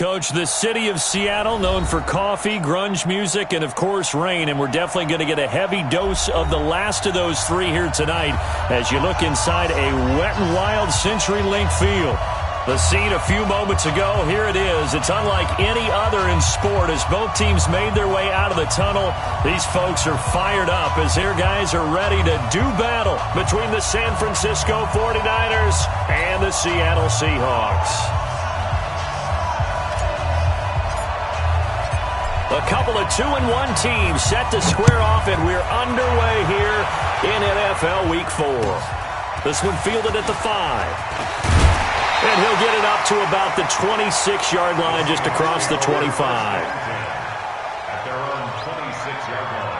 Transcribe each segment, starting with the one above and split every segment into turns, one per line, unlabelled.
Coach. The city of Seattle, known for coffee, grunge music, and, of course, rain. And we're definitely going to get a heavy dose of the last of those three here tonight as you look inside a wet and wild CenturyLink field. The scene a few moments ago, here it is. It's unlike any other in sport as both teams made their way out of the tunnel. These folks are fired up as their guys are ready to do battle between the San Francisco 49ers and the Seattle Seahawks. A couple of 2-1 teams set to square off, and we're underway here in NFL Week 4. This one fielded at the 5. And he'll get it up to about the 26-yard line, just across the 25.
At their own 26-yard line.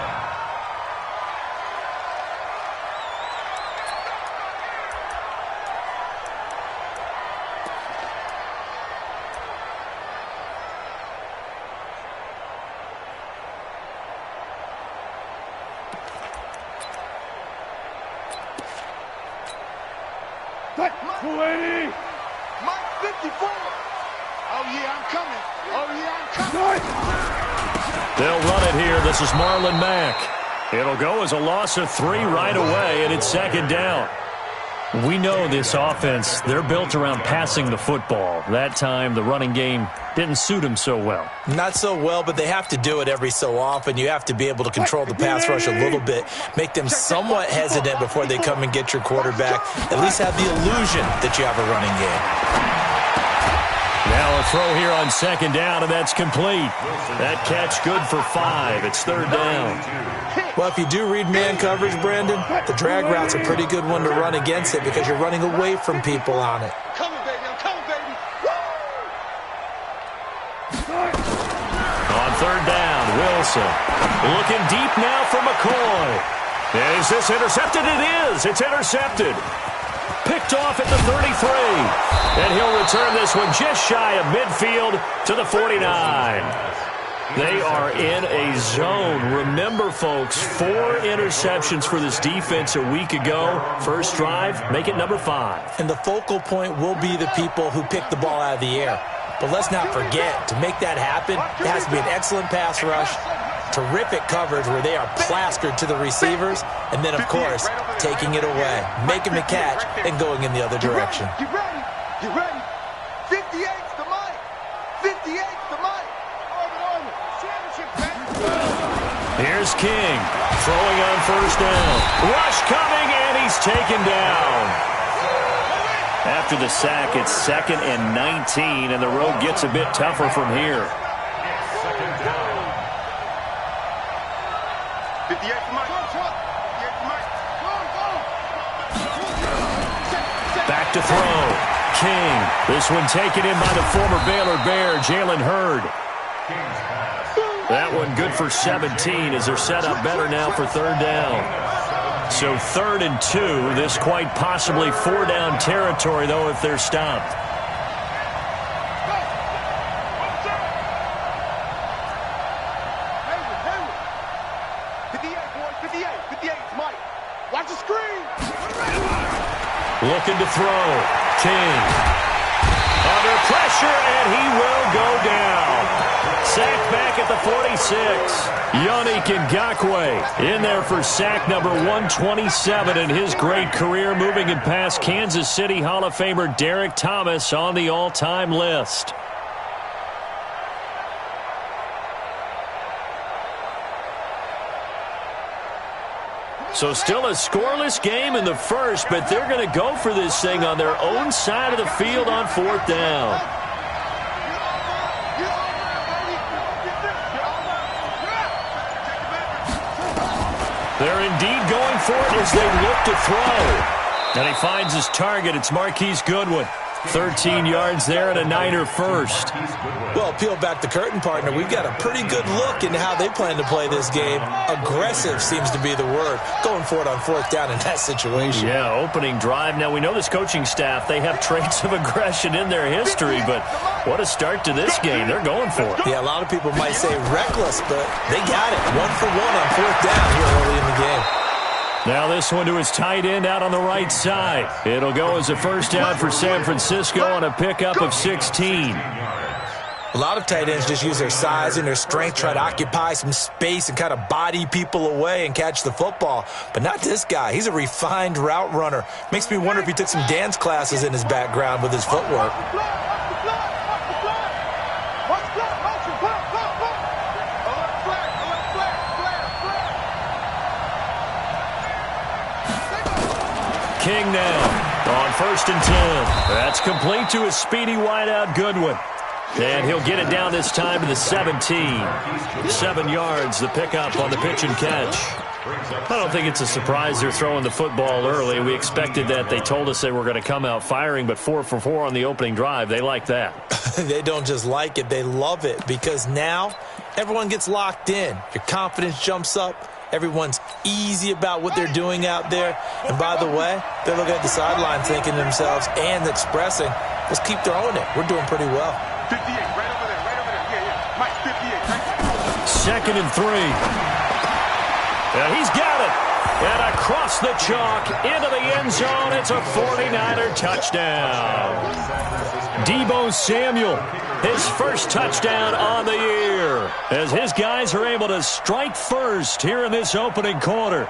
Mike 54. Oh, yeah, I'm coming. Oh, yeah, I'm coming.
They'll run it here. This is Marlon Mack. It'll go as a loss of 3 right away, and it's second down. We know this offense, they're built around passing the football. That time, the running game didn't suit them so well.
Not so well, but they have to do it every so often. You have to be able to control the pass rush a little bit, make them somewhat hesitant before they come and get your quarterback. At least have the illusion that you have a running game.
Now a throw here on second down, and that's complete. That catch good for 5. It's third down.
Well, if you do read man coverage, Brandon, the drag route's a pretty good one to run against it because you're running away from people on it.
Coming, baby. I'm coming, baby.
On third down, Wilson looking deep now for McCoy. Is this intercepted? It is. It's intercepted. Picked off at the 33. And he'll return this one just shy of midfield to the 49. They are in a zone. Remember, folks, 4 interceptions for this defense a week ago. First drive, make it number 5.
And the focal point will be the people who pick the ball out of the air. But let's not forget, to make that happen, it has to be an excellent pass rush, terrific coverage where they are plastered to the receivers, and then, of course, taking it away, making the catch, and going in the other direction.
You ready? You ready? 58's the Mike. 58's the Mike.
Here's King throwing on first down. Rush coming, and he's taken down. After the sack, it's 2nd and 19, and the road gets a bit tougher from here. Back to throw. King. This one taken in by the former Baylor Bear, Jalen Hurd. That one good for 17 as they're set up better now for third down. So 3rd and 2. This quite possibly 4-down territory, though, if they're stopped. Looking to throw. King. Under pressure, and he will go down. Sacked back at the 46. Yannick Ngakoue in there for sack number 127 in his great career, moving it past Kansas City Hall of Famer Derek Thomas on the all-time list. So still a scoreless game in the first, but they're going to go for this thing on their own side of the field on 4th down. They're indeed going for it as they look to throw. And he finds his target. It's Marquise Goodwin. 13 yards there and a Niner first.
Well, peel back the curtain, partner. We've got a pretty good look into how they plan to play this game. Aggressive seems to be the word. Going for it on 4th down in that situation.
Yeah, opening drive. Now, we know this coaching staff, they have traits of aggression in their history, but what a start to this game. They're going for it.
Yeah, a lot of people might say reckless, but they got it. 1 for 1 on 4th down here early in the game.
Now this one to his tight end out on the right side. It'll go as a first down for San Francisco on a pickup of 16.
A lot of tight ends just use their size and their strength, try to occupy some space and kind of body people away and catch the football. But not this guy. He's a refined route runner. Makes me wonder if he took some dance classes in his background with his footwork.
King now on 1st and 10. That's complete to his speedy wideout Goodwin. And he'll get it down this time to the 17. 7 yards, the pickup on the pitch and catch. I don't think it's a surprise they're throwing the football early. We expected that. They told us they were going to come out firing, but 4 for 4 on the opening drive. They like that.
They don't just like it, they love it, because now everyone gets locked in. Your confidence jumps up. Everyone's easy about what they're doing out there. And by the way, they're looking at the sideline thinking to themselves and expressing, let's keep throwing it. We're doing pretty well.
58, right over there, right over there. Yeah. Mike, 58, right?
2nd and 3. He's got it. And across the chalk into the end zone. It's a 49er touchdown. Deebo Samuel, his first touchdown on the year, as his guys are able to strike first here in this opening quarter.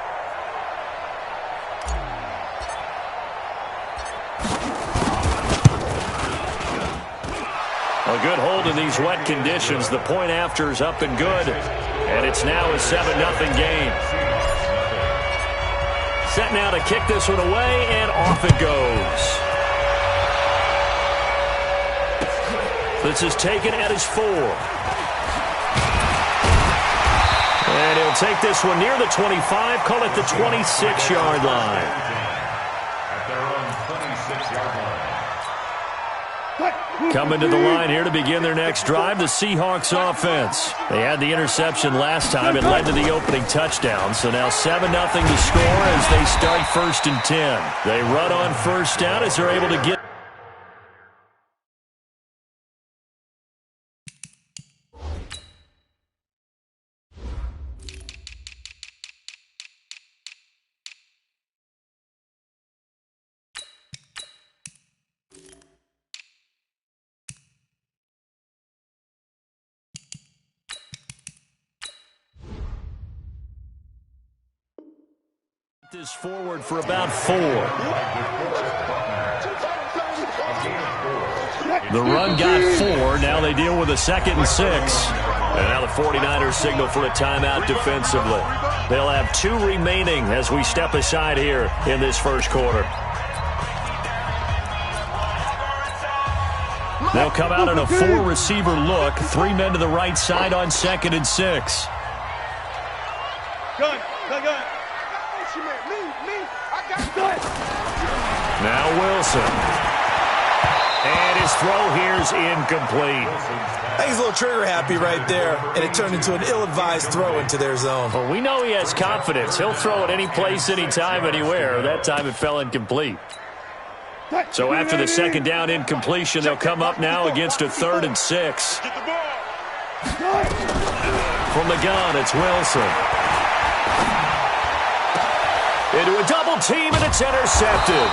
A good hold in these wet conditions. The point after is up and good. And it's now a 7-0 game. Set now to kick this one away, and off it goes. This is taken at his 4. And he'll take this one near the 25, call it the 26-yard line.
At their own 26-yard line.
Coming to the line here to begin their next drive, the Seahawks offense. They had the interception last time. It led to the opening touchdown. So now 7-0 to score as they start 1st and 10. They run on 1st down as they're able to get. This forward for about 4. The run got 4. Now they deal with a 2nd and 6. And now the 49ers signal for a timeout defensively. They'll have 2 remaining as we step aside here in this first quarter. They'll come out in a 4-receiver look. 3 men to the right side on 2nd and 6.
Good.
Now Wilson. And his throw here's incomplete.
I think he's a little trigger happy right there, and it turned into an ill-advised throw into their zone.
Well, we know he has confidence. He'll throw it any place, anytime, anywhere. That time it fell incomplete. So after the 2nd down incompletion, they'll come up now against a 3rd and 6. From the gun, it's Wilson. Into a double team, and it's intercepted.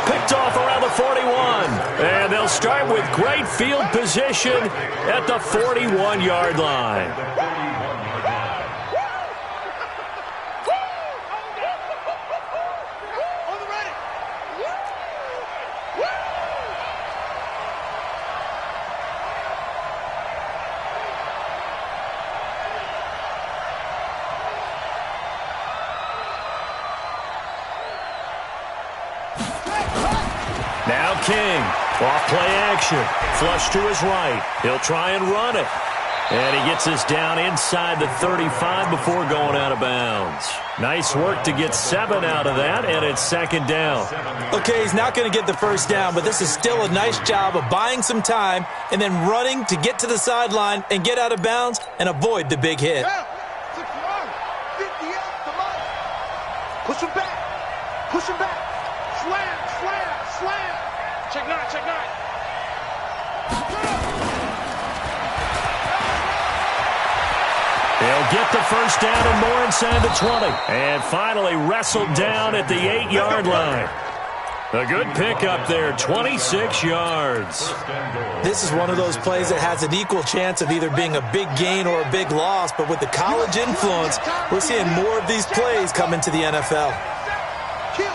Picked off around the 41. And they'll start with great field position at the 41-yard line. Now King, off play action, flush to his right. He'll try and run it. And he gets this down inside the 35 before going out of bounds. Nice work to get 7 out of that, and it's 2nd down.
Okay, he's not going to get the 1st down, but this is still a nice job of buying some time and then running to get to the sideline and get out of bounds and avoid the big hit.
Push him back. Slam. Check 9.
They'll get the 1st down and more inside the 20. And finally wrestled down at the 8-yard line. A good pickup there, 26 yards.
This is one of those plays that has an equal chance of either being a big gain or a big loss, but with the college influence, we're seeing more of these plays come into the NFL.
Kill.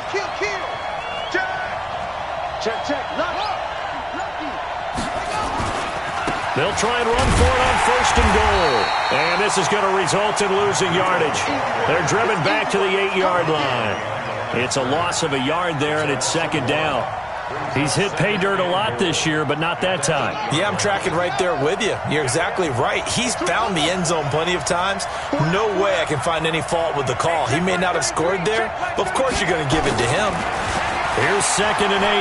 Check.
They'll try and run for it on 1st and goal. And this is going to result in losing yardage. They're driven back to the 8-yard line. It's a loss of a yard there, and it's 2nd down. He's hit pay dirt a lot this year, but not that time.
Yeah, I'm tracking right there with you. You're exactly right. He's found the end zone plenty of times. No way I can find any fault with the call. He may not have scored there, but of course you're going to give it to him.
Here's 2nd and 8.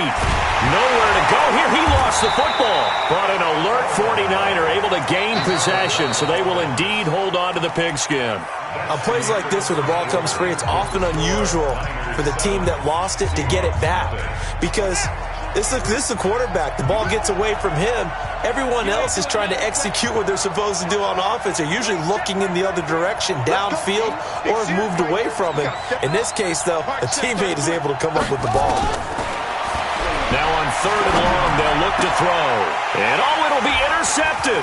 Nowhere to go here. He lost the football. But an alert 49er able to gain possession, so they will indeed hold on to the pigskin.
On plays like this, when the ball comes free, it's often unusual for the team that lost it to get it back. Because this is a quarterback. The ball gets away from him. Everyone else is trying to execute what they're supposed to do on offense. They're usually looking in the other direction, downfield, or have moved away from him. In this case, though, a teammate is able to come up with the ball.
Now on 3rd and long, they'll look to throw. And it'll be intercepted.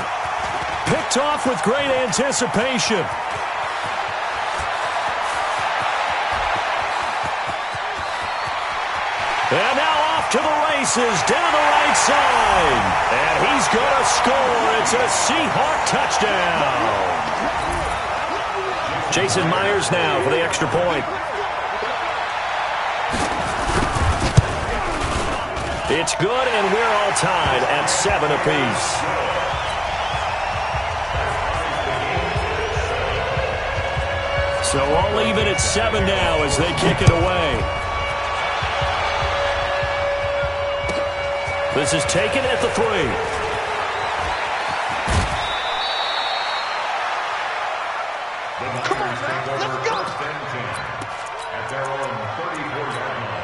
Picked off with great anticipation. And now off to the races, down the right side. And he's going to score. It's a Seahawk touchdown. Jason Myers now for the extra point. It's good, and we're all tied at 7 apiece. So all even at 7 now as they kick it away. This is taken at the 3.
Come on, man. Let's go.
At their own 34-yard line.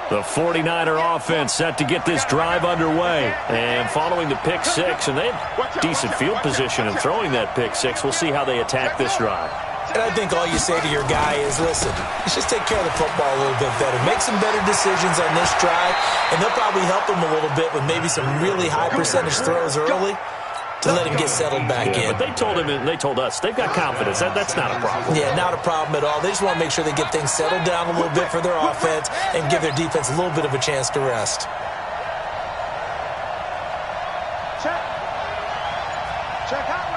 The 49er offense set to get this drive underway. And following the pick 6, and they have decent field position in throwing that pick 6. We'll see how they attack this drive.
And I think all you say to your guy is, listen, let's just take care of the football a little bit better. Make some better decisions on this drive, and they'll probably help him a little bit with maybe some really high percentage throws early to let him get settled back in.
But they told him, and they told us, they've got confidence. That's not a problem.
Yeah, not a problem at all. They just want to make sure they get things settled down a little bit for their offense and give their defense a little bit of a chance to rest.
Check out,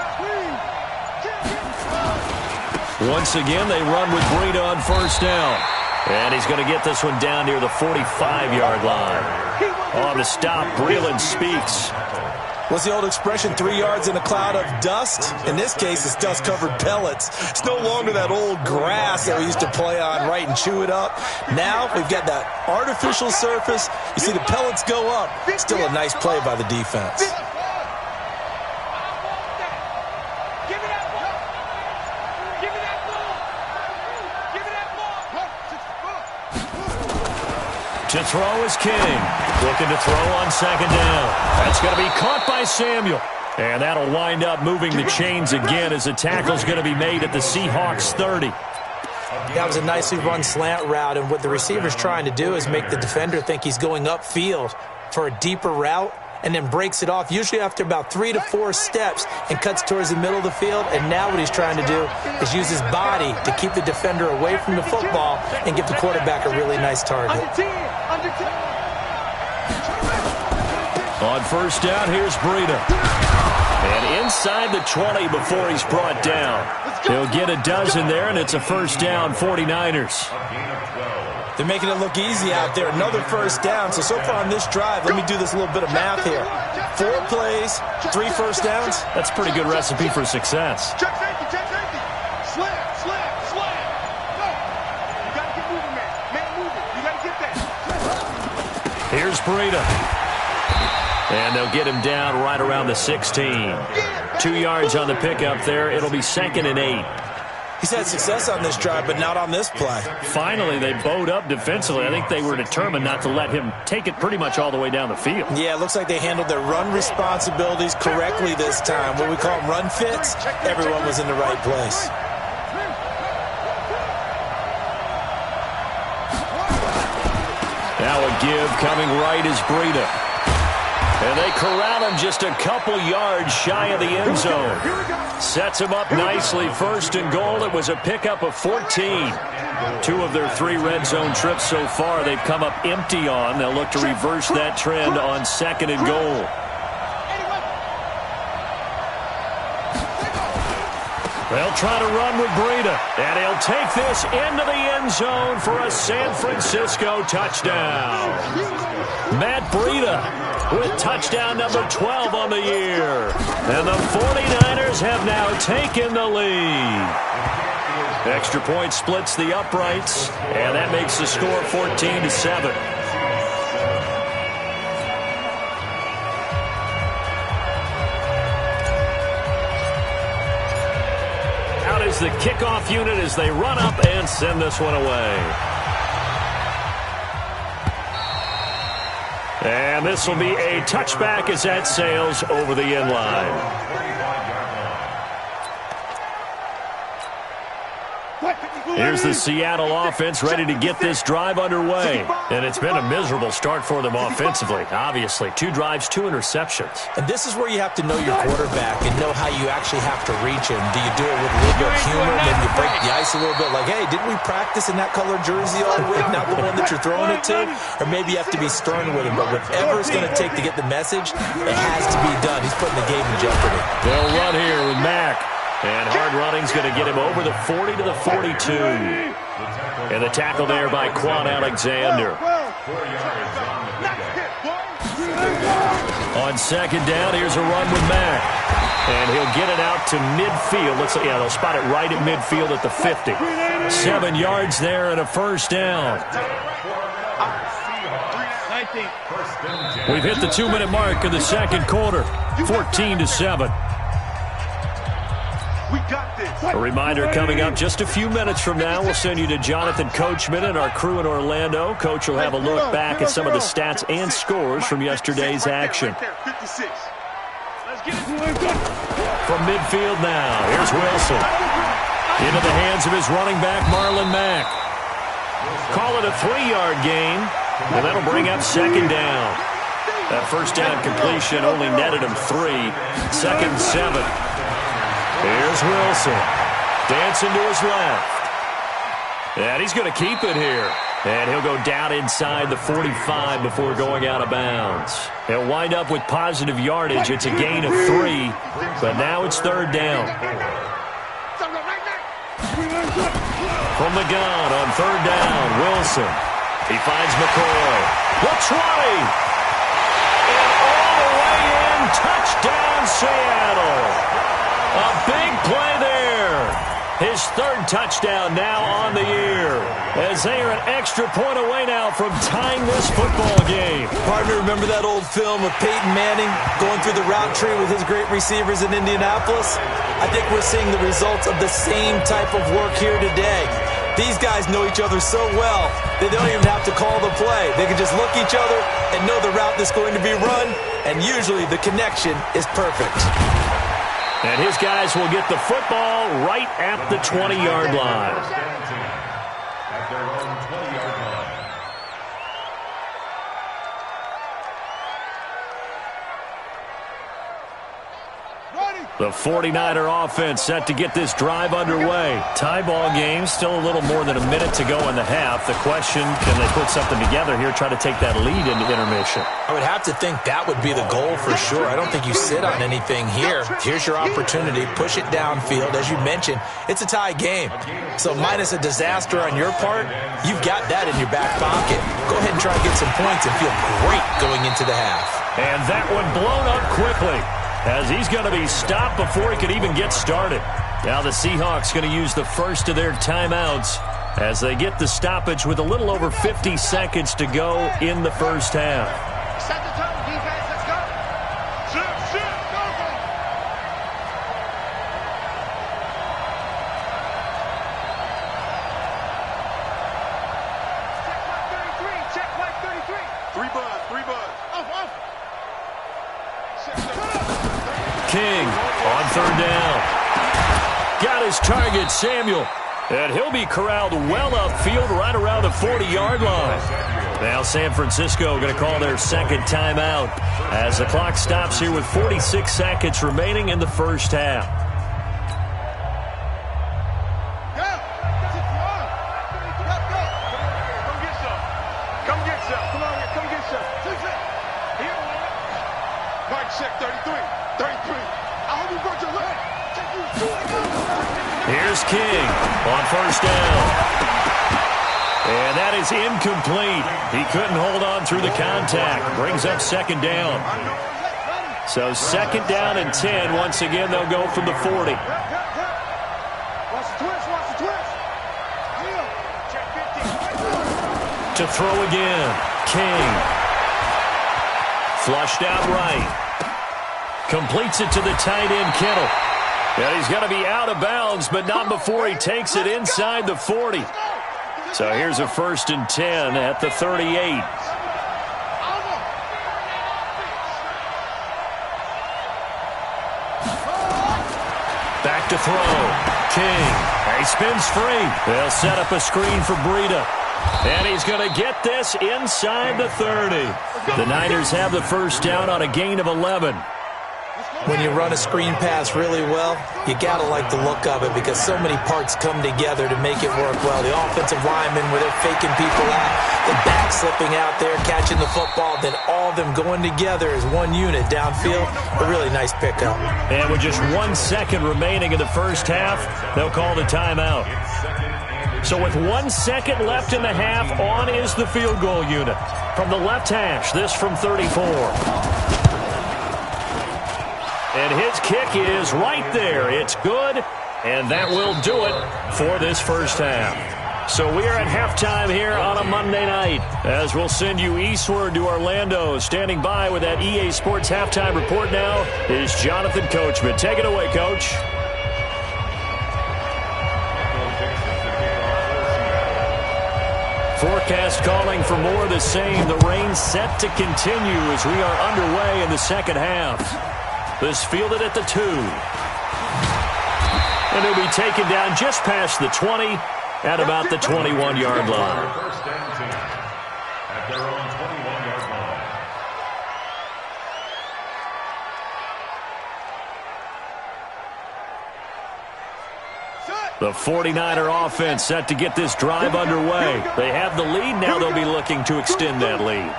Once again, they run with Breida on 1st down. And he's going to get this one down near the 45-yard line. On the stop, Breeland speaks.
What's the old expression, 3 yards in a cloud of dust? In this case, it's dust-covered pellets. It's no longer that old grass that we used to play on, right, and chew it up. Now we've got that artificial surface. You see the pellets go up. Still a nice play by the defense.
To throw is King. Looking to throw on 2nd down. That's going to be caught by Samuel. And that'll wind up moving the chains again as the tackle's going to be made at the Seahawks 30.
That was a nicely run slant route, and what the receiver's trying to do is make the defender think he's going upfield for a deeper route and then breaks it off, usually after about 3 to 4 steps, and cuts towards the middle of the field. And now what he's trying to do is use his body to keep the defender away from the football and give the quarterback a really nice target.
On 1st down, here's Breida. And inside the 20 before he's brought down. He'll get a dozen there, and it's a 1st down, 49ers.
They're making it look easy out there. Another 1st down. So far on this drive, let me do this little bit of math here. 4 plays, 3 1st downs.
That's a pretty good recipe for success.
Check safety. Slam. Go. You got to get moving, man. Man, move it. You got to get that.
Here's Breida. And they'll get him down right around the 16. 2 yards on the pickup there. It'll be 2nd and 8.
He's had success on this drive, but not on this play.
Finally, they bowed up defensively. I think they were determined not to let him take it pretty much all the way down the field.
Yeah, it looks like they handled their run responsibilities correctly this time. What we call them run fits, everyone was in the right place.
Now a give coming right is Breida. And they corral him just a couple yards shy of the end zone. Sets him up nicely. 1st and goal. It was a pickup of 14. 2 of their 3 red zone trips so far they've come up empty on. They'll look to reverse that trend on 2nd and goal. They'll try to run with Breida. And he'll take this into the end zone for a San Francisco touchdown. Matt Breida with touchdown number 12 on the year. And the 49ers have now taken the lead. Extra point splits the uprights, and that makes the score 14-7. Out is the kickoff unit as they run up and send this one away. And this will be a touchback as that sails over the end line. Here's the Seattle offense ready to get this drive underway. And it's been a miserable start for them offensively. Obviously, 2 drives, 2 interceptions.
And this is where you have to know your quarterback and know how you actually have to reach him. Do you do it with a little bit of humor? Maybe you break the ice a little bit like, hey, didn't we practice in that color jersey all week, not the one that you're throwing it to? Or maybe you have to be stern with him. But whatever it's going to take to get the message, it has to be done. He's putting the game in jeopardy.
They'll run here with Mack. And hard running's going to get him over the 40 to the 42. And the tackle there by Quan Alexander. On 2nd down, here's a run with Mack. And he'll get it out to midfield. Looks like, yeah, they'll spot it right at midfield at the 50. 7 yards there and a 1st down. We've hit the 2-minute mark of the 2nd quarter. 14-7. A reminder coming up just a few minutes from now. We'll send you to Jonathan Coachman and our crew in Orlando. Coach will have a look back at some of the stats and scores from yesterday's action. From midfield now, here's Wilson. Into the hands of his running back, Marlon Mack. Call it a 3-yard gain, and that'll bring up 2nd down. That 1st down completion only netted him 3. 2nd and 7. Here's Wilson. Dancing to his left. And he's going to keep it here. And he'll go down inside the 45 before going out of bounds. He'll wind up with positive yardage. It's a gain of 3, but now it's 3rd down. From the gun on 3rd down, Wilson. He finds McCoy. Looks right. And all the way in, touchdown Seattle. A big play there. His 3rd touchdown now on the year. As they are an extra point away now from tying this football game.
Partner, remember that old film of Peyton Manning going through the route tree with his great receivers in Indianapolis? I think we're seeing the results of the same type of work here today. These guys know each other so well, they don't even have to call the play. They can just look each other and know the route that's going to be run, and usually the connection is perfect.
And his guys will get the football right at the 20-yard line.
At their own 20-yard line.
The 49er offense set to get this drive underway. Tie ball game, still a little more than a minute to go in the half. The question, can they put something together here, try to take that lead into intermission?
I would have to think that would be the goal for sure. I don't think you sit on anything here. Here's your opportunity. Push it downfield. As you mentioned, it's a tie game. So minus a disaster on your part, you've got that in your back pocket. Go ahead and try and get some points and feel great going into the half.
And that one blown up quickly, as he's going to be stopped before he could even get started. Now the Seahawks going to use the first of their timeouts as they get the stoppage with a little over 50 seconds to go in the first half.
Set the tone, defense, let's go. Shoot, go. Check 33. 3 buzz. Off.
King on third down. Got his target, Samuel. And he'll be corralled well upfield right around the 40-yard line. Now San Francisco going to call their second timeout as the clock stops here with 46 seconds remaining in the first half.
Come get some. Come on here, come get some. Here. Mike, check 33. I hope you brought your leg.
Here's King on first down. And that is incomplete. He couldn't hold on through the contact. Brings up second down. So second down and 10. Once again, they'll go from the 40.
Watch the twist. Check 50.
To throw again. King. Flushed out right. Completes it to the tight end, Kittle. And he's going to be out of bounds, but not before he takes it inside the 40. So here's a 1st and 10 at the 38. Back to throw. King. He spins free. They'll set up a screen for Breida. And he's going to get this inside the 30. The Niners have the first down on a gain of 11.
When you run a screen pass really well, you got to like the look of it because so many parts come together to make it work well. The offensive linemen, where they're faking people out, the back slipping out there, catching the football, then all of them going together as one unit downfield. A really nice pickup.
And with just 1 second remaining in the first half, they'll call the timeout. So with 1 second left in the half, on is the field goal unit. From the left hash, this from 34. And his kick is right there. It's good, and that will do it for this first half. So we are at halftime here on a Monday night, as we'll send you eastward to Orlando. Standing by with that EA Sports halftime report now is Jonathan Coachman. Take it away, Coach. Forecast calling for more of the same. The rain set to continue as we are underway in the second half. This fielded at the 2. And he'll be taken down just past the 20 at about the 21-yard line.
First and 10 at their own 21-yard line.
The 49er offense set to get this drive underway. They have the lead. Now they'll be looking to extend that lead.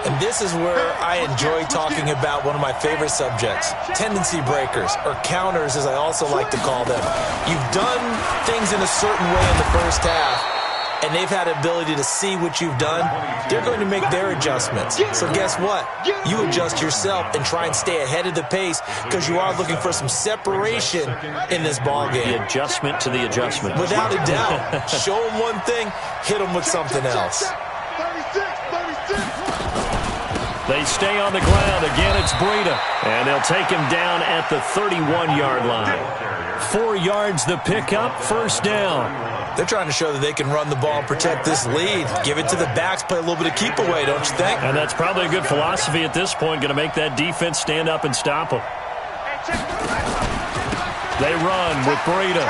And this is where I enjoy talking about one of my favorite subjects, tendency breakers, or counters as I also like to call them. You've done things in a certain way in the first half, and they've had the ability to see what you've done. They're going to make their adjustments. So guess what? You adjust yourself and try and stay ahead of the pace because you are looking for some separation in this ball game.
The adjustment to the adjustment.
Without a doubt. Show them one thing, hit them with something else.
36.
They stay on the ground. Again, it's Breida. And they'll take him down at the 31-yard line. 4 yards the pickup, first down.
They're trying to show that they can run the ball and protect this lead. Give it to the backs, play a little bit of keep away, don't you think?
And that's probably a good philosophy at this point, going to make that defense stand up and stop them. They run with Breida.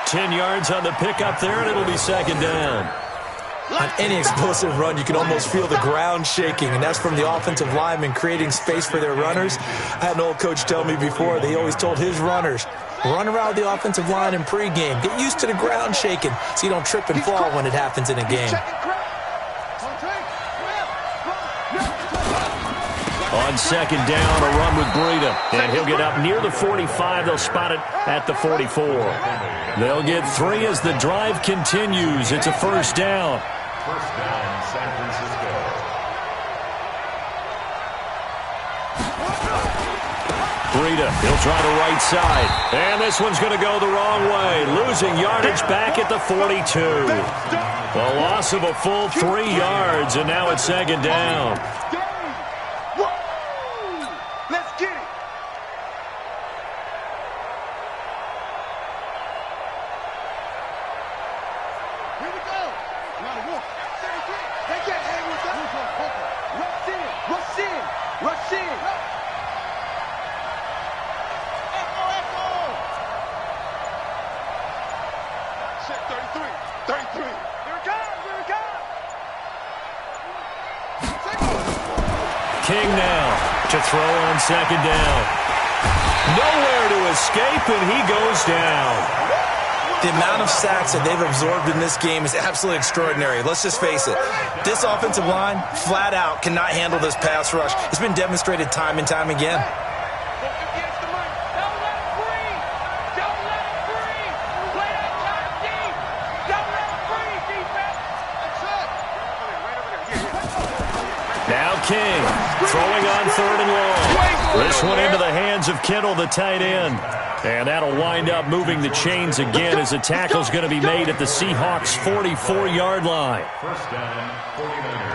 10 yards on the pickup there, and it'll be second down.
On any explosive run, you can almost feel the ground shaking, and that's from the offensive linemen creating space for their runners. I had an old coach tell me before, they always told his runners, run around the offensive line in pregame. Get used to the ground shaking so you don't trip and fall when it happens in a game.
On second down, a run with Breida. And he'll get up near the 45. They'll spot it at the 44. They'll get 3 as the drive continues. It's a first down.
First down, San Francisco.
Breida, he'll try the right side. And this one's going to go the wrong way. Losing yardage back at the 42. A loss of a full 3 yards, and now it's second down.
Let's get it. Here we go. Take that hand with us. Rush in. Rush in. Rush in. Echo. Check 33. 33. Here it comes. Here it comes.
King now to throw on second down. Nowhere to escape, and he goes down.
The amount of sacks that they've absorbed in this game is absolutely extraordinary. Let's just face it. This offensive line, flat out, cannot handle this pass rush. It's been demonstrated time and time again.
Now King throwing on third and long. This one into the hands of Kittle, the tight end. And that'll wind up moving the chains again as a tackle's going to be made at the Seahawks' 44-yard line.
First down, 49ers.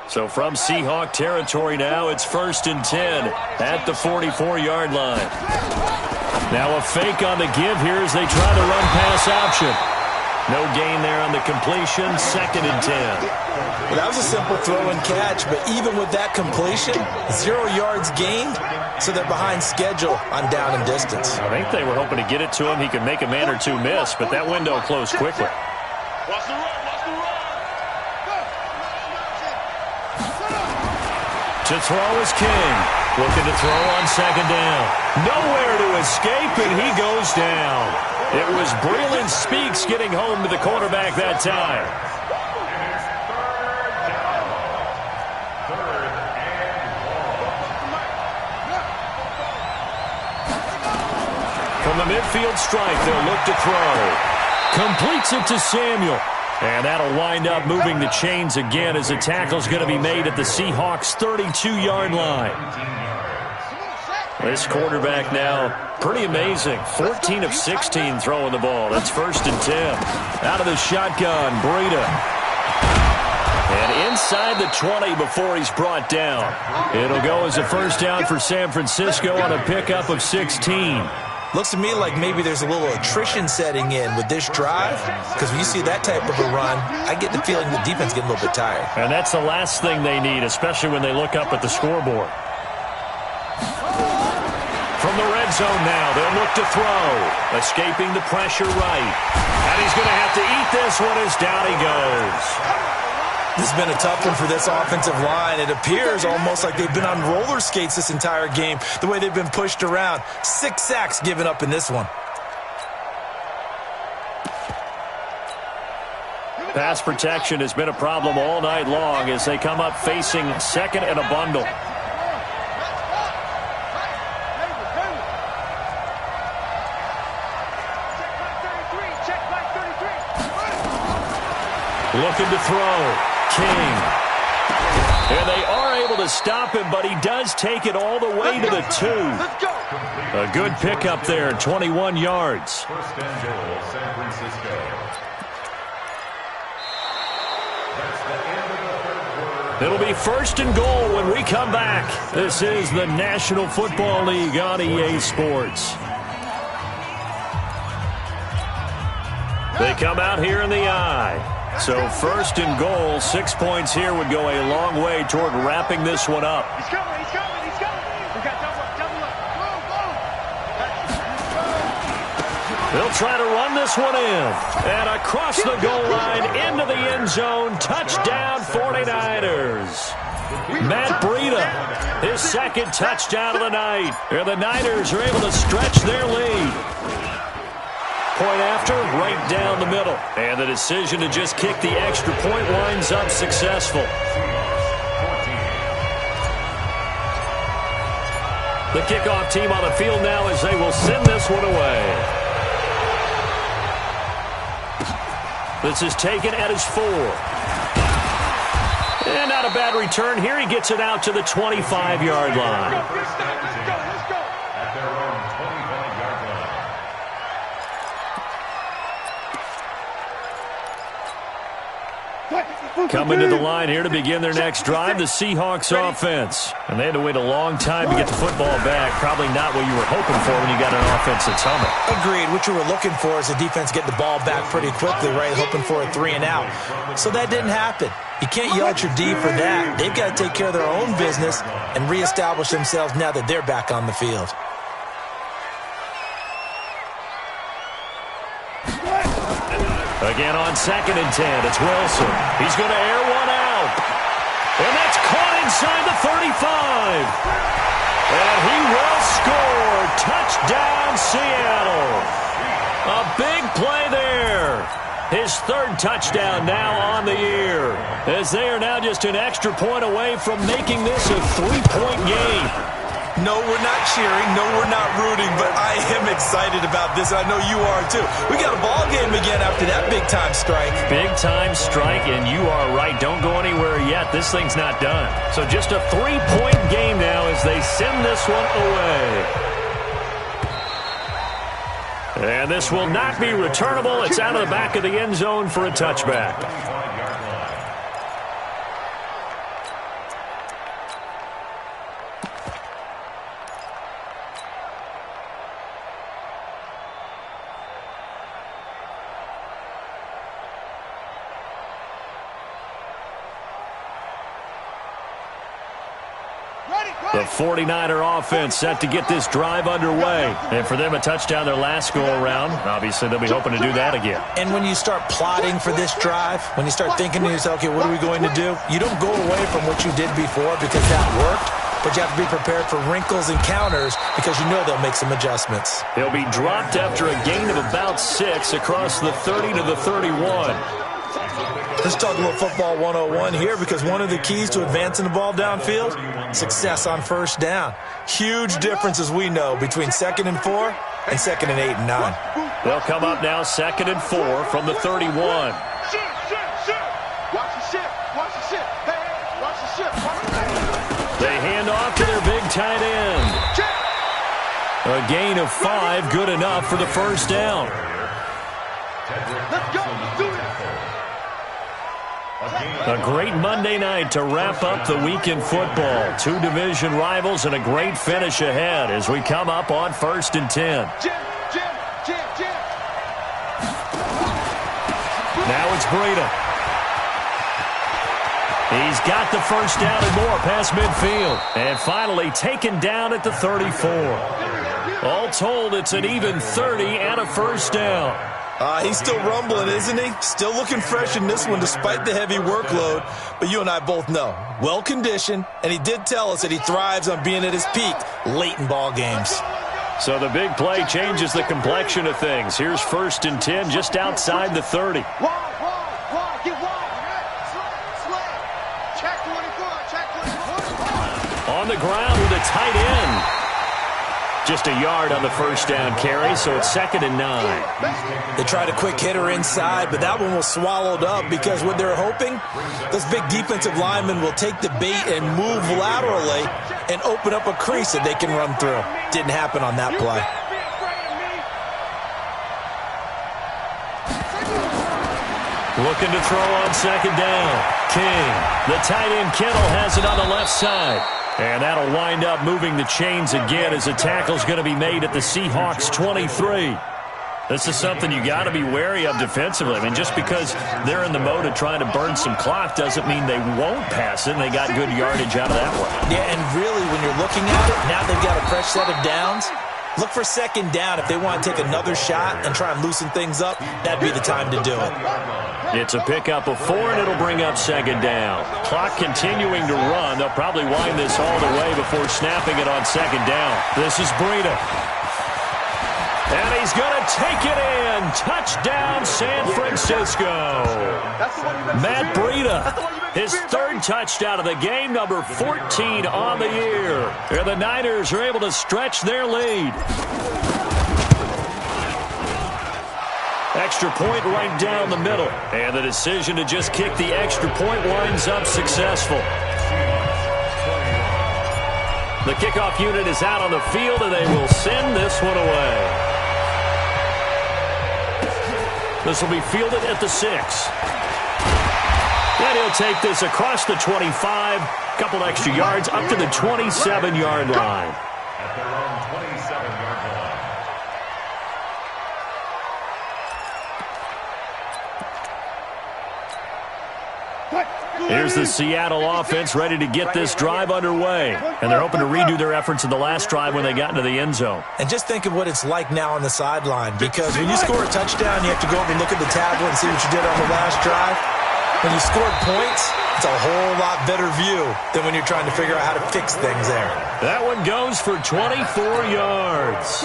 So from Seahawk territory now, it's 1st and 10 at the 44-yard line. Now a fake on the give here as they try the run-pass option. No gain there on the completion, 2nd and 10.
Well, that was a simple throw and catch, but even with that completion, 0 yards gained, so they're behind schedule on down and distance.
I think they were hoping to get it to him. He could make a man or two miss, but that window closed quickly.
Watch the run.
To throw is King. Looking to throw on second down. Nowhere to escape, and he goes down. It was Breland Speaks getting home to the quarterback that time. From the midfield stripe, they'll look to throw. Completes it to Samuel. And that'll wind up moving the chains again as the tackle's going to be made at the Seahawks' 32-yard line. This quarterback now, pretty amazing. 14 of 16 throwing the ball. That's 1st and 10. Out of the shotgun, Breida. And inside the 20 before he's brought down. It'll go as a first down for San Francisco on a pickup of 16.
Looks to me like maybe there's a little attrition setting in with this drive, because when you see that type of a run, I get the feeling the defense getting a little bit tired.
And that's the last thing they need, especially when they look up at the scoreboard. From the red zone now, they'll look to throw. Escaping the pressure right. And he's going to have to eat this one as down he goes.
This has been a tough one for this offensive line. It appears almost like they've been on roller skates this entire game, the way they've been pushed around. 6 sacks given up in this one.
Pass protection has been a problem all night long as they come up facing second and a bundle. Looking to throw. King. And they are able to stop him, but he does take it all the way to the 2. A good pickup there, 21 yards.
First and goal, San Francisco. That's the end of the third quarter.
It'll be 1st and goal when we come back. This is the National Football League on EA Sports. They come out here in the eye. So 1st and goal, 6 points here would go a long way toward wrapping this one up.
He's coming. We got double up.
They'll try to run this one in. And across the goal line, into the end zone, touchdown 49ers. Matt Breida, his 2nd touchdown of the night. And the Niners are able to stretch their lead. Point after, right down the middle. And the decision to just kick the extra point winds up successful. The kickoff team on the field now as they will send this one away. This is taken at his 4. And not a bad return here. He gets it out to the 25-yard line.
At their own 25-yard line.
Coming to the line here to begin their next drive, the Seahawks offense. And they had to wait a long time to get the football back. Probably not what you were hoping for when you got an offense that's humming.
Agreed. What you were looking for is the defense get the ball back pretty quickly, right? Hoping for a 3 and out. So that didn't happen. You can't yell at your D for that. They've got to take care of their own business and reestablish themselves now that they're back on the field.
Again on 2nd and 10, it's Wilson. He's going to air one out. And that's caught inside the 35. And he will score. Touchdown, Seattle. A big play there. His 3rd touchdown now on the year, as they are now just an extra point away from making this a 3-point game.
No, we're not cheering. No, we're not rooting, but I am excited about this. I know you are, too. We got a ball game again after that big-time strike.
Big-time strike, and you are right. Don't go anywhere yet. This thing's not done. So just a 3-point game now as they send this one away. And this will not be returnable. It's out of the back of the end zone for a touchback. The 49er offense set to get this drive underway. And for them, a touchdown their last go-around. Obviously, they'll be hoping to do that again.
And when you start plotting for this drive, when you start thinking to yourself, okay, what are we going to do? You don't go away from what you did before because that worked, but you have to be prepared for wrinkles and counters because you know they'll make some adjustments.
They'll be dropped after a gain of about 6 across the 30 to the 31.
Let's talk a little football 101 here because one of the keys to advancing the ball downfield, success on 1st down. Huge difference, as we know, between 2nd and 4 and 2nd and 8 and 9.
They'll come up now 2nd and 4 from the 31.
Watch the ship. Watch the ship. Hey, watch the ship.
They hand off to their big tight end. A gain of 5, good enough for the 1st down.
Let's go. Do it.
A great Monday night to wrap up the week in football. 2 division rivals and a great finish ahead as we come up on 1st and 10. Now it's Breida. He's got the 1st down and more past midfield. And finally taken down at the 34. All told, it's an even 30 and a 1st down.
He's still rumbling, isn't he? Still looking fresh in this one despite the heavy workload. But you and I both know, well-conditioned, and he did tell us that he thrives on being at his peak late in ball games.
So the big play changes the complexion of things. Here's 1st and 10 just outside the 30.
Wide, get wide. Check 24.
On the ground with a tight end. Just a yard on the 1st down carry, so it's 2nd and 9.
They tried a quick hitter inside, but that one was swallowed up because what they're hoping, those big defensive linemen will take the bait and move laterally and open up a crease that they can run through. Didn't happen on that play.
Looking to throw on 2nd down. King. The tight end Kittle has it on the left side. And that'll wind up moving the chains again as a tackle's going to be made at the Seahawks 23. This is something you got to be wary of defensively. I mean, just because they're in the mode of trying to burn some clock doesn't mean they won't pass it, and they got good yardage out of that one.
Yeah, and really, when you're looking at it, now they've got a fresh set of downs. Look for 2nd down. If they want to take another shot and try and loosen things up, that'd be the time to do it.
It's a pickup of 4, and it'll bring up 2nd down. Clock continuing to run. They'll probably wind this all the way before snapping it on 2nd down. This is Breida. And he's going to take it in. Touchdown, San Francisco. Francisco. Matt Breida, his third touchdown of the game, number 14 on the year. And the Niners are able to stretch their lead. Extra point right down the middle. And the decision to just kick the extra point winds up successful. The kickoff unit is out on the field, and they will send this one away. This will be fielded at the 6. And he'll take this across the 25. Couple extra yards up to the 27-yard line.
At their own 27-yard line.
Here's the Seattle offense ready to get this drive underway. And they're hoping to redo their efforts in the last drive when they got into the end zone.
And just think of what it's like now on the sideline, because when you score a touchdown, you have to go over and look at the tablet and see what you did on the last drive. When you scored points, it's a whole lot better view than when you're trying to figure out how to fix things there.
That one goes for 24 yards.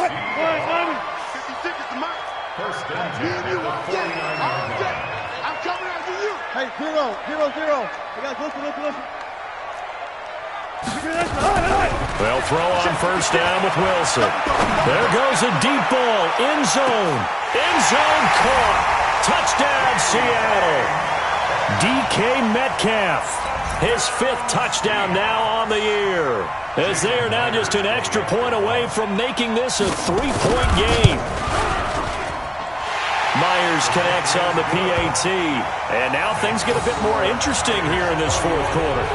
First down, Jack, at the 49-yard line.
I'm coming after you. Hey, 0, 0, 0. You guys listen.
They'll throw on first down with Wilson. There goes a deep ball. End zone. End zone caught. Touchdown, Seattle. DK Metcalf. His 5th touchdown now on the year. As they are now just an extra point away from making this a 3-point game. Myers connects on the PAT. And now things get a bit more interesting here in this fourth quarter.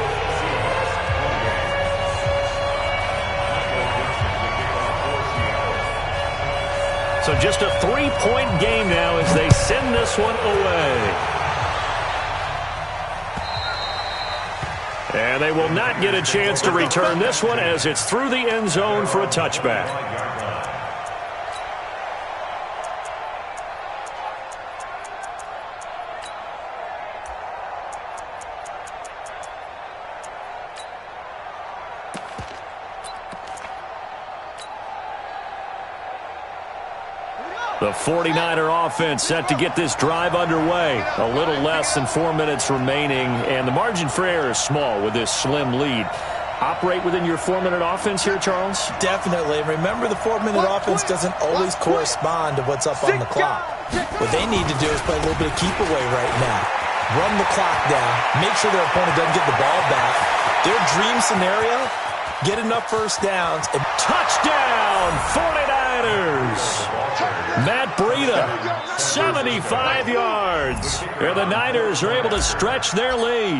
So just a 3-point game now as they send this one away. And they will not get a chance to return this one as it's through the end zone for a touchback. The 49er offense set to get this drive underway. A little less than 4 minutes remaining, and the margin for error is small with this slim lead. Operate within your 4-minute offense here, Charles?
Definitely. Remember, the 4-minute offense doesn't always correspond to what's up on the clock. What they need to do is play a little bit of keep away right now. Run the clock down. Make sure their opponent doesn't get the ball back. Their dream scenario, get enough first downs. And
touchdown, 49ers! Matt Breida, 75 yards. And the Niners are able to stretch their lead.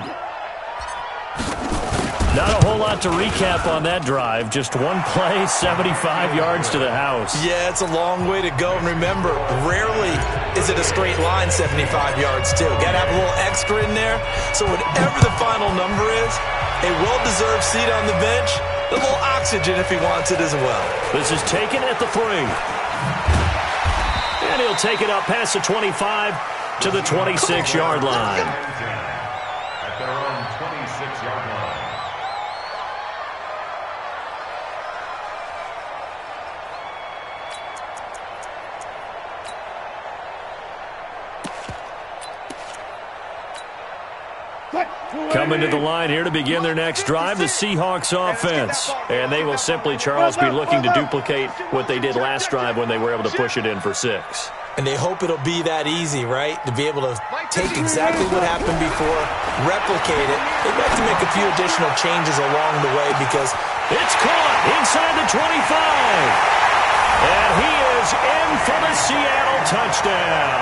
Not a whole lot to recap on that drive. Just one play, 75 yards to the house.
Yeah, it's a long way to go. And remember, rarely is it a straight line 75 yards, too. Got to have a little extra in there. So whatever the final number is, a well-deserved seat on the bench, a little oxygen if he wants it as well.
This is taken at the 3. And he'll take it up past the 25 to the 26-yard line.
At their own 26-yard line.
Coming to the line here to begin their next drive, the Seahawks offense. And they will simply, Charles, be looking to duplicate what they did last drive when they were able to push it in for 6.
And they hope it'll be that easy, right? To be able to take exactly what happened before, replicate it. They'd like to make a few additional changes along the way because
it's caught inside the 25. And he is in for the Seattle touchdown.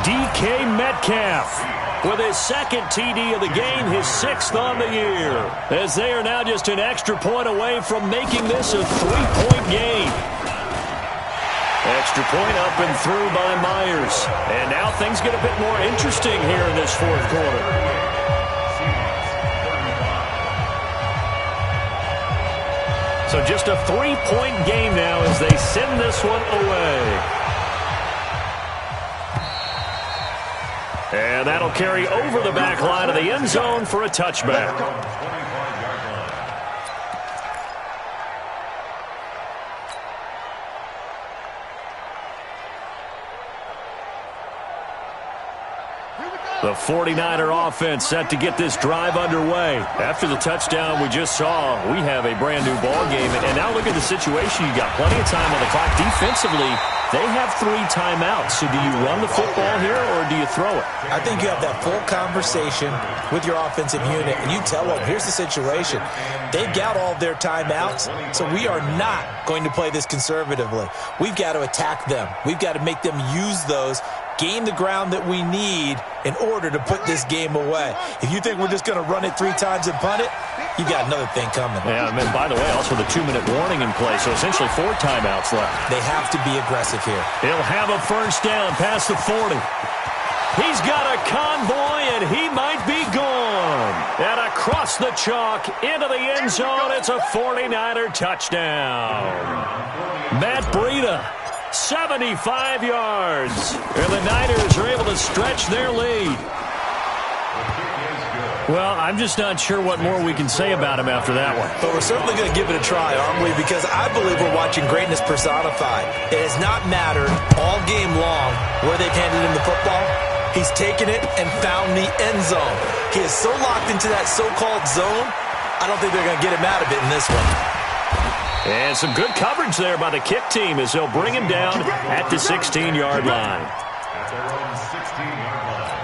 DK Metcalf with his 2nd TD of the game, his 6th on the year. As they are now just an extra point away from making this a 3-point game. Extra point up and through by Myers. And now things get a bit more interesting here in this fourth quarter. So just a 3-point game now as they send this one away. And that'll carry over the back line of the end zone for a touchback. The 49er offense set to get this drive underway. After the touchdown we just saw, we have a brand-new ball game. And now look at the situation. You got plenty of time on the clock. Defensively, they have 3 timeouts. So do you run the football here or do you throw it?
I think you have that full conversation with your offensive unit, and you tell them, here's the situation. They've got all their timeouts, so we are not going to play this conservatively. We've got to attack them. We've got to make them use those, gain the ground that we need in order to put this game away. If you think we're just going to run it 3 times and punt it, you've got another thing coming.
Yeah, and by the way, also the 2-minute warning in play, so essentially 4 timeouts left.
They have to be aggressive here.
He'll have a first down past the 40. He's got a convoy, and he might be gone. And across the chalk, into the end zone, it's a 49er touchdown. Matt Breida, 75 yards. And the Niners are able to stretch their lead. Well, I'm just not sure what more we can say about him after that one.
But we're certainly going to give it a try, aren't we? Because I believe we're watching greatness personified. It has not mattered all game long where they've handed him the football. He's taken it and found the end zone. He is so locked into that so-called zone, I don't think they're going to get him out of it in this one.
And some good coverage there by the kick team as they'll bring him down at the 16-yard line.
At their own 16-yard line.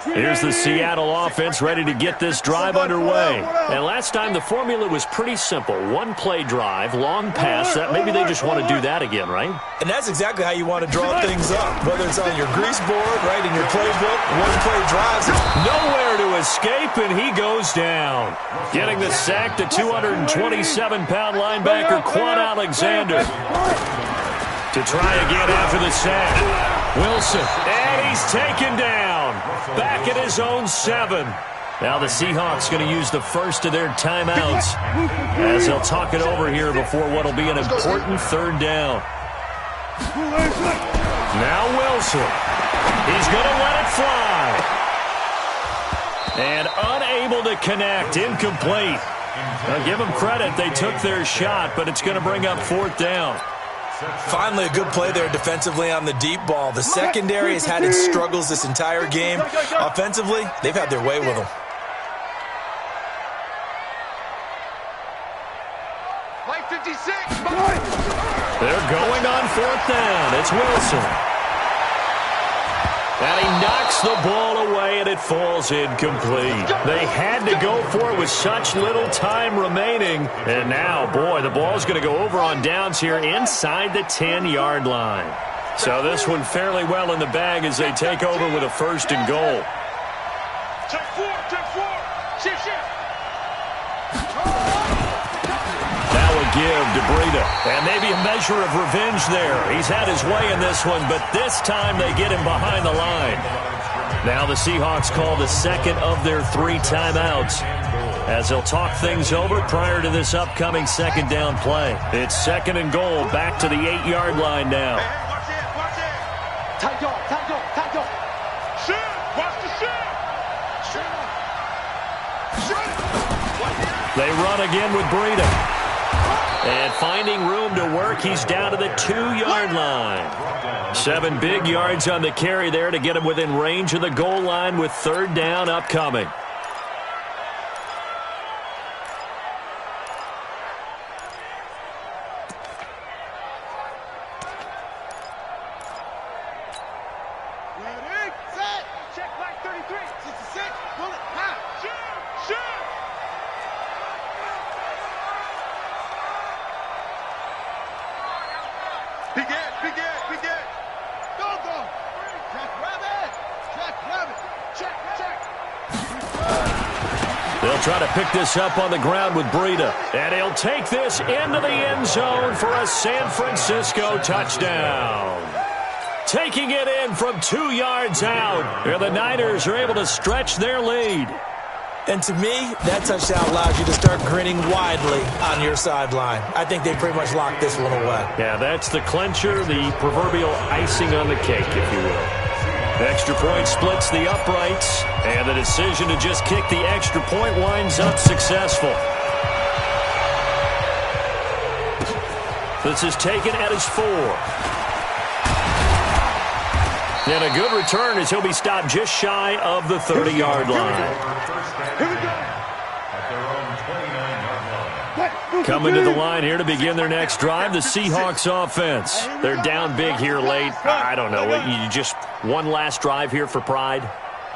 Here's the Seattle offense ready to get this drive underway. And last time the formula was pretty simple. 1-play drive, long pass. That maybe they just want to do that again, right?
And that's exactly how you want to draw things up. Whether it's on your grease board, right, in your playbook, 1-play drives.
Nowhere to escape, and he goes down. Getting the sack, the 227-pound linebacker, Quan Alexander. To try again after the sack. Wilson, and he's taken down. Back at his own 7. Now the Seahawks going to use the first of their timeouts as they'll talk it over here before what will be an important 3rd down. Now Wilson. He's going to let it fly. And unable to connect. Incomplete. Now give them credit. They took their shot, but it's going to bring up 4th down.
Finally, a good play there defensively on the deep ball. The secondary has had its struggles this entire game. Offensively, they've had their way with them.
They're going on 4th down. It's Wilson. And he knocks the ball away, and it falls incomplete. They had to go for it with such little time remaining. And now, boy, the ball's going to go over on downs here inside the 10-yard line. So this one fairly well in the bag as they take over with a 1st and goal.
Check 4, check 4. Shift.
That would give to Breida. And maybe a measure of revenge there. He's had his way in this one, but this time they get him behind the line. Now the Seahawks call the 2nd of their 3 timeouts as they'll talk things over prior to this upcoming 2nd down play. It's 2nd and goal, back to the 8-yard line now.
Watch it. Tight dog. Shoot. Watch the shoot.
They run again with Breida. And finding room to work, he's down to the 2-yard line. 7 big yards on the carry there to get him within range of the goal line with 3rd down upcoming.
Ready, set. Check back 33. 66. Bullet. High. Shoot. Begin. Go. Check rabbit. Check.
They'll try to pick this up on the ground with Breida. And he'll take this into the end zone for a San Francisco touchdown. Taking it in from 2 yards out. And the Niners are able to stretch their lead.
And to me, that touchdown allows you to start grinning widely on your sideline. I think they pretty much locked this one away.
Yeah, that's the clincher, the proverbial icing on the cake, if you will. Extra point splits the uprights, and the decision to just kick the extra point winds up successful. This is taken at his 4. And a good return as he'll be stopped just shy of the 30-yard line.
Here we go.
Coming to the line here to begin their next drive, the Seahawks offense. They're down big here late. I don't know. You just one last drive here for pride?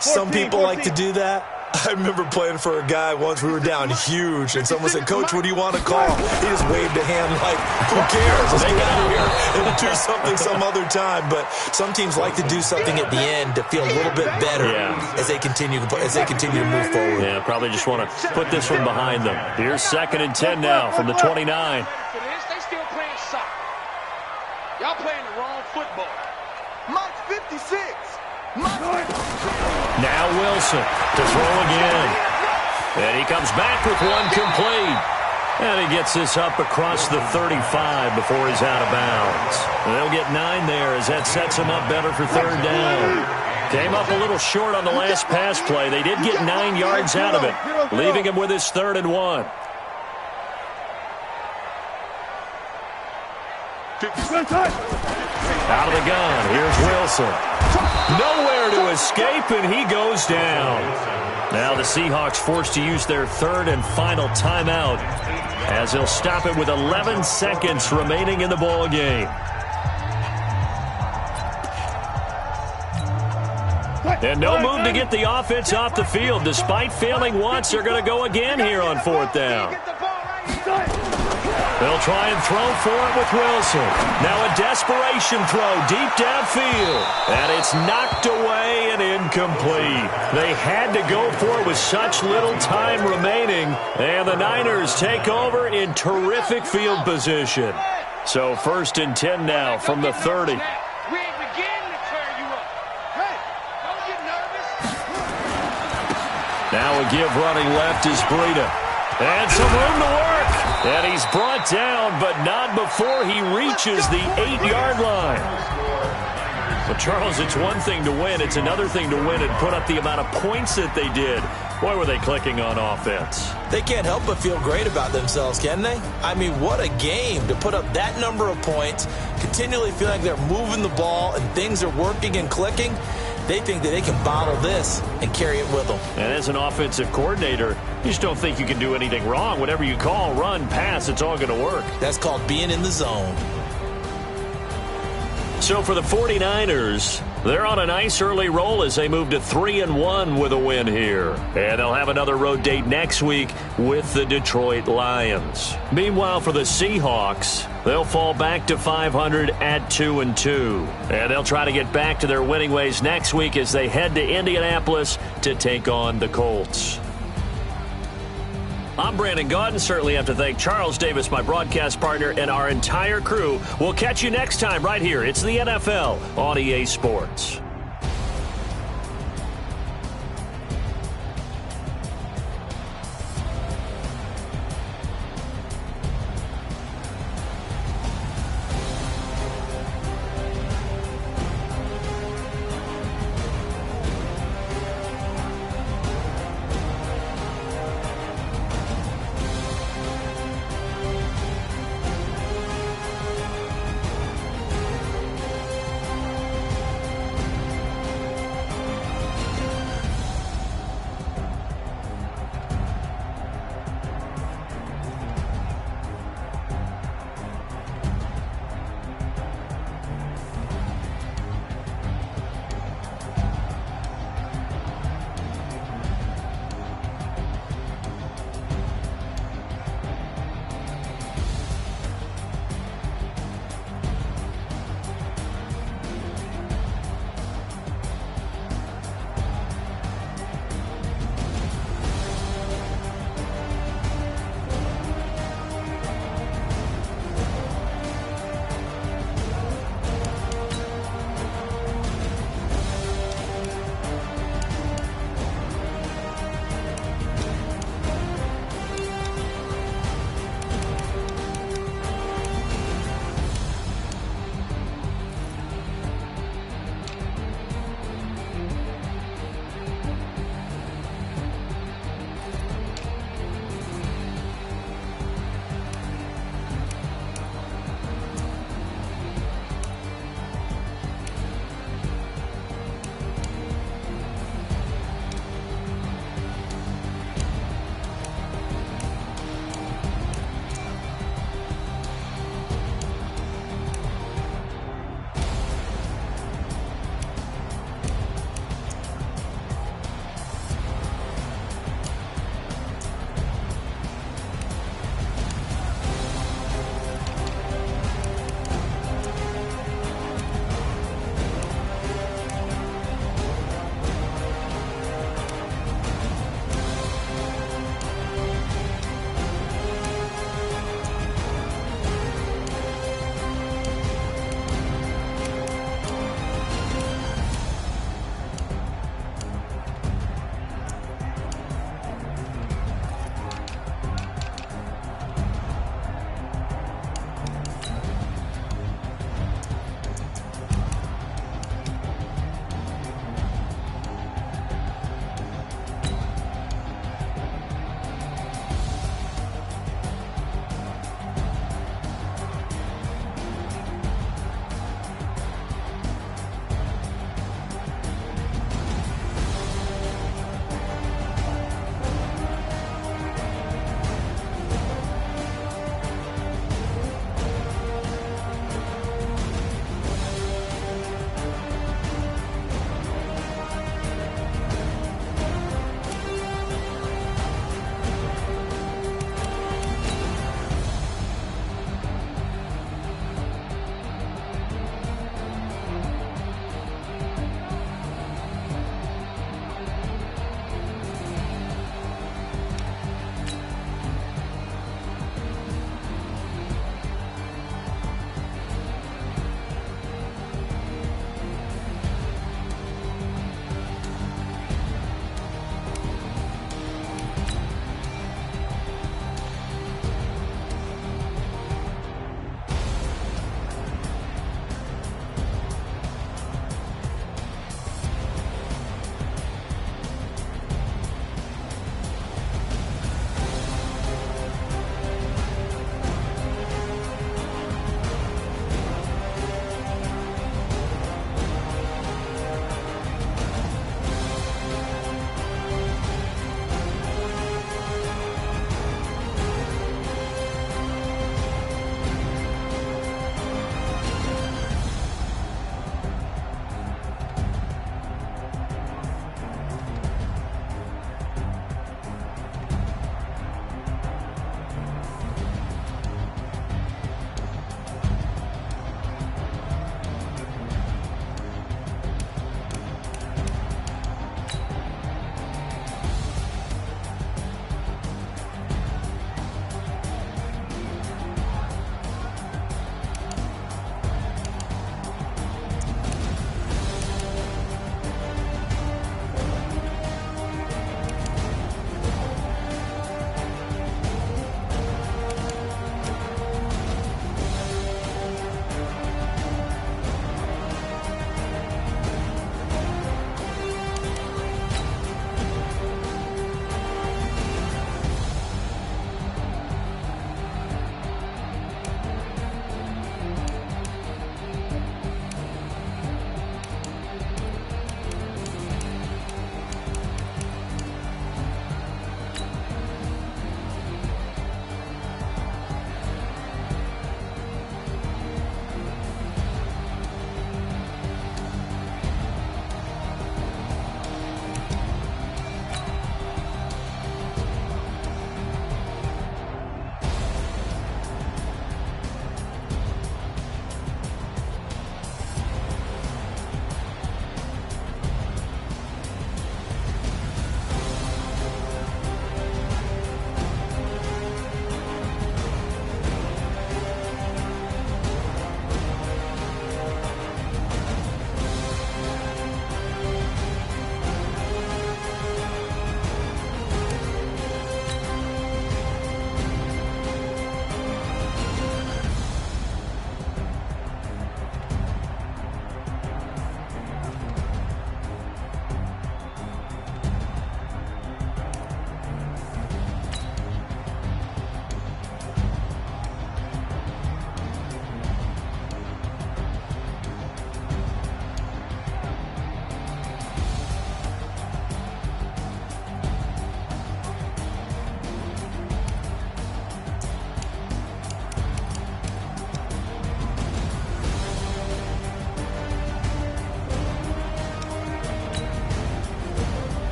Some people like to do that. I remember playing for a guy once. We were down huge, and someone said, "Coach, what do you want to call?" He just waved a hand like, "Who cares? Let's get out of here and do something some other time." But some teams like to do something at the end to feel a little bit better as they continue to move forward.
Yeah, probably just want to put this one behind them. Here's 2nd and 10 now from the 29.
They still playing soccer. Y'all playing the wrong football. Mike 56.
Now Wilson to throw again. And he comes back with one complete. And he gets this up across the 35 before he's out of bounds. And they'll get 9 there as that sets him up better for 3rd down. Came up a little short on the last pass play. They did get 9 yards out of it, leaving him with his 3rd and 1. Out of the gun, here's Wilson. Nowhere to escape, and he goes down. Now the Seahawks forced to use their 3rd and final timeout as they'll stop it with 11 seconds remaining in the ball game. And no move to get the offense off the field. Despite failing once, they're going to go again here on 4th down. They'll try and throw for it with Wilson. Now a desperation throw deep downfield. And it's knocked away and incomplete. They had to go for it with such little time remaining. And the Niners take over in terrific field position. So 1st and 10 now from the 30.
We ain't beginning to clear you up. Hey, don't get nervous.
Now a give running left is Breida. And some room to work. And he's brought down, but not before he reaches the 8-yard line. Well, Charles, it's one thing to win. It's another thing to win and put up the amount of points that they did. Boy, were they clicking on offense.
They can't help but feel great about themselves, can they? I mean, what a game to put up that number of points, continually feel like they're moving the ball and things are working and clicking. They think that they can bottle this and carry it with them.
And as an offensive coordinator, you just don't think you can do anything wrong. Whatever you call, run, pass, it's all going to work.
That's called being in the zone.
So for the 49ers, they're on a nice early roll as they move to 3-1 with a win here. And they'll have another road date next week with the Detroit Lions. Meanwhile, for the Seahawks, they'll fall back to 500 at 2-2. And they'll try to get back to their winning ways next week as they head to Indianapolis to take on the Colts. I'm Brandon Gaudin. Certainly have to thank Charles Davis, my broadcast partner, and our entire crew. We'll catch you next time right here. It's the NFL on EA Sports.